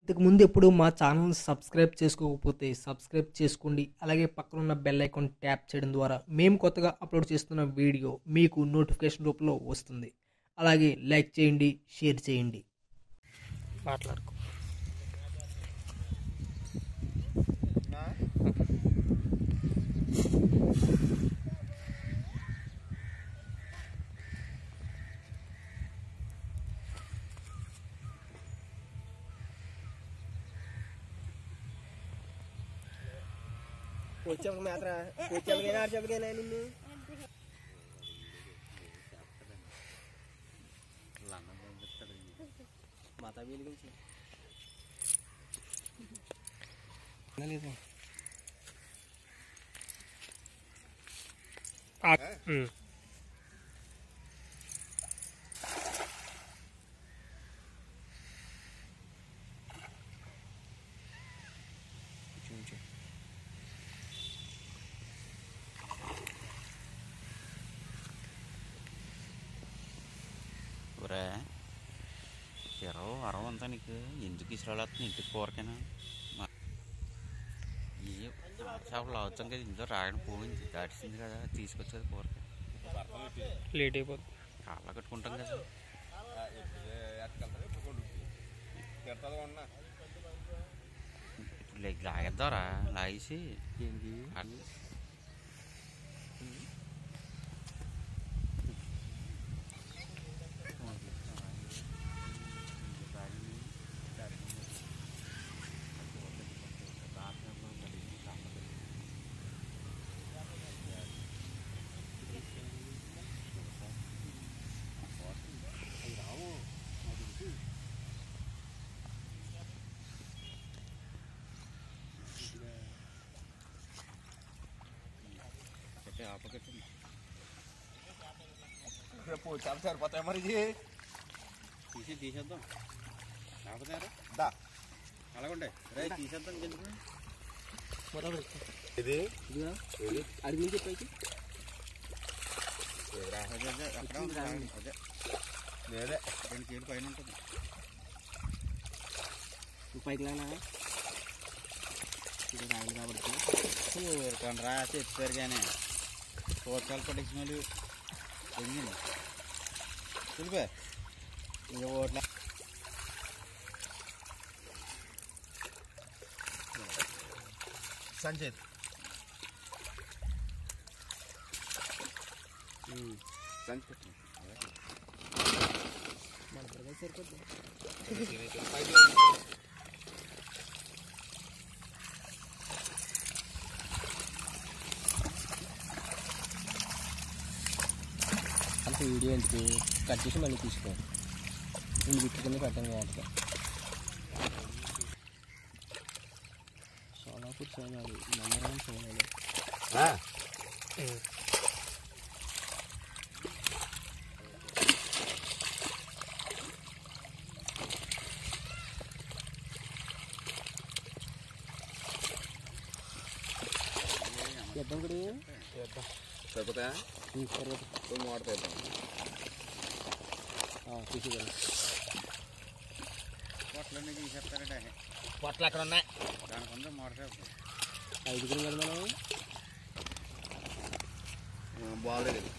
ఇంతకుముందు ఎప్పుడు మా ఛానల్‌ని సబ్స్క్రైబ్ చేసుకోకపోతే సబ్స్క్రైబ్ చేసుకోండి. అలాగే పక్కనున్న బెల్ ఐకాన్ ట్యాప్ చేయడం ద్వారా మేము కొత్తగా అప్‌లోడ్ చేస్తున్న వీడియో మీకు నోటిఫికేషన్ రూపంలో వస్తుంది. అలాగే లైక్ చేయండి, షేర్ చేయండి. మాట్లాడుకో. కూర్చోక మాత్ర కూర్చోగా ఆర్చోగా నిన్ను మాతా వెలిగించి లేదు ఒరే ఇరవై అరవై అంతా నీకు ఎందుకు ఇసురాలేస్తుంది ఇంటికి కూరకైనా ఈ చేపలు అవచ్చం కదా ఇంట్లో రాగడం పోయింది దాటిసింది కదా తీసుకొచ్చేది కూరకి లేట్ అయిపోతుంది. కాళ్ళ కట్టుకుంటాం కదా ఇప్పుడు లాగేద్దారా లాగేసి ఆపకట్టండి చాలా సరిపోతాయి మరి తీసేద్దాం లేకపోతే దా అలాగుండే రే తీసేద్దాం ఎందుకు ఇది అడిగి నుంచి పైకి అదే లేదే 2 కేజీలు పైన ఉంటుంది పైకి లానా ఇది రాయలు కాబట్టి ఊరుకొని రా చెప్పారు కానీ కూరకాయలు పట్టించిన వాళ్ళు ఎంగింది తెలిపే ఇంకా ఓట్ల సంచేత్ సంచి పెట్టిన మన ప్రజలు సరిపోతుంది. అంత వీడియో ఎందుకు కట్ చేసి మళ్ళీ తీసుకో నేను బిట్టుకుని పెట్టాను కాబట్టి సోలాపూర్ సోనాలి నంబర్ సోనాలి ఎద్దాం కూడా సరిపోతా తర్వాత మోడతాయి తీసుకోవాలి. పొట్లన్నీ తీసేస్తారట పొట్లు అక్కడ ఉన్నాయి దానికి ఉంది మోడతాయి 5 కదా మనం బాగలేదు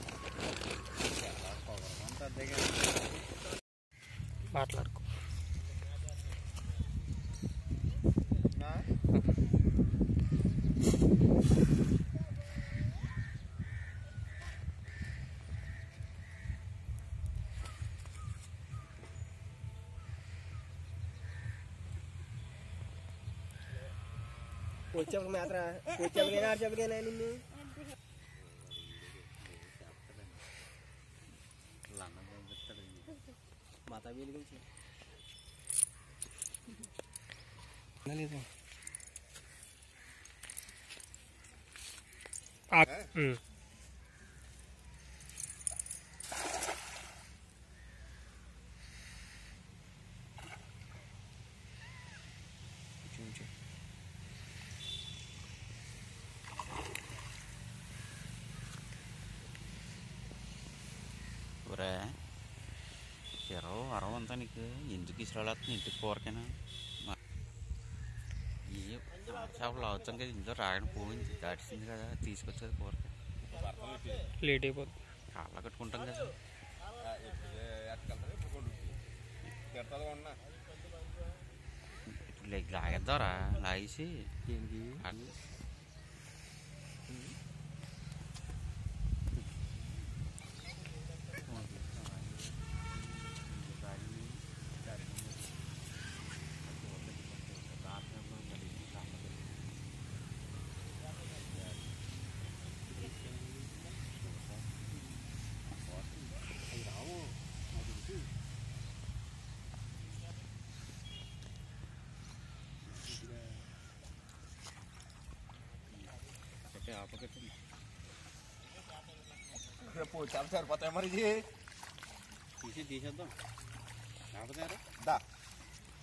మాట్లాడుకో. కూర్చోక మాత్ర కూర్చోగా ఆర్చోగా నిన్ను మాతా వెలిగించి లేదు ఒరే ఇరవై అరవై అంతా నీకు ఎందుకు ఇసురాలేస్తుంది ఇంటికి కూరకైనా చేపలు అవచ్చం కదా ఇంట్లో రాగడం పోయింది దాటిసింది కదా తీసుకొచ్చేది కూరకి లేట్ అయిపోతుంది. కాళ్ళ కట్టుకుంటాం కదా లాగేద్దారా లాగేసి ఆపకట్టండి చేప సరిపోతాయి మరి ఇది తీసేద్దాం ఆపతారా దా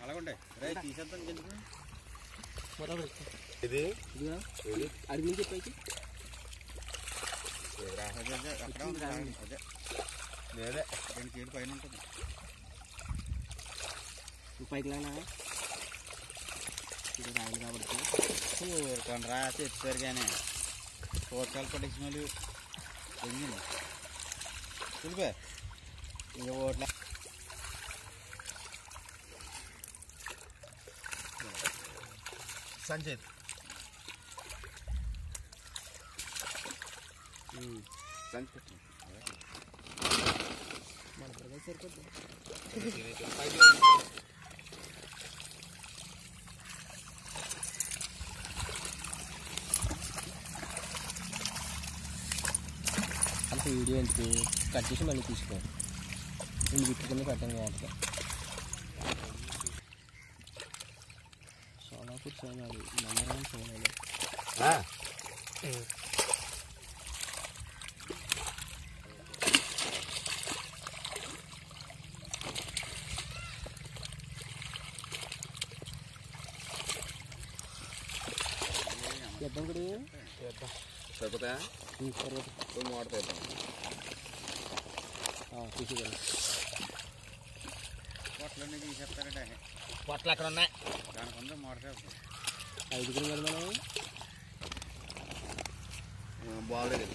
అలాగుండే రే తీసేద్దాం ఎందుకు ఇది అడిగి నుంచి పైకి అదే లేదే 2 కేజీలు పైన ఉంటుంది పైకి లానా ఇది రాయలు కాబట్టి ఊరుకొని రా తెచ్చారు కానీ కూరకాయలు పట్టించిన వాళ్ళు ఎంజిన్ చూపే ఇంకా ఓట్ల సంజయ్ సంచి మన ప్రజలు సరిపోతుంది. అంత వీడియో ఎందుకు కట్ చేసి మళ్ళీ తీసుకో రెండు బిట్టు కింద కట్టాను కాబట్టి సోనాపూర్ సోనాలి నెంబర్ 1 సోనాలి చేద్దాం కూడా సరిపోతాయా మోడతా తీసుకోండి. పొట్లన్నీ తీసేస్తారంటే పొట్లు అక్కడ ఉన్నాయి దానికి ఉందా మోడతా 5 కదా మనం బాగాలేదు